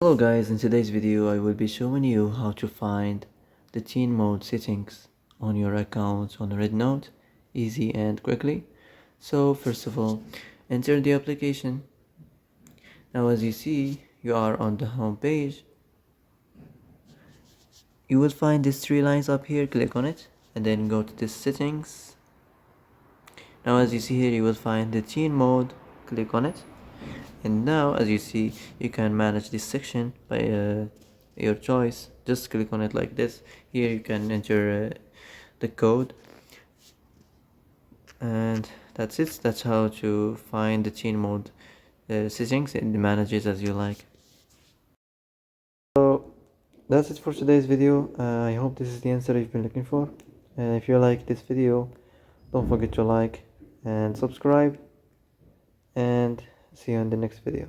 Hello guys, in today's video I will be showing you how to find the teen mode settings on your account on Rednote easy and quickly. So first of all, enter the application. Now as you see, you are on the home page. You will find these three lines up here, click on it and then go to the settings. Now as you see here, you will find the teen mode, click on it. And now as you see, you can manage this section by your choice. Just click on it like this. Here you can enter the code, and that's it. That's how to find the teen mode settings and manage it as you like. So that's it for today's video. I hope this is the answer you've been looking for. And if you like this video, don't forget to like and subscribe, and see you in the next video.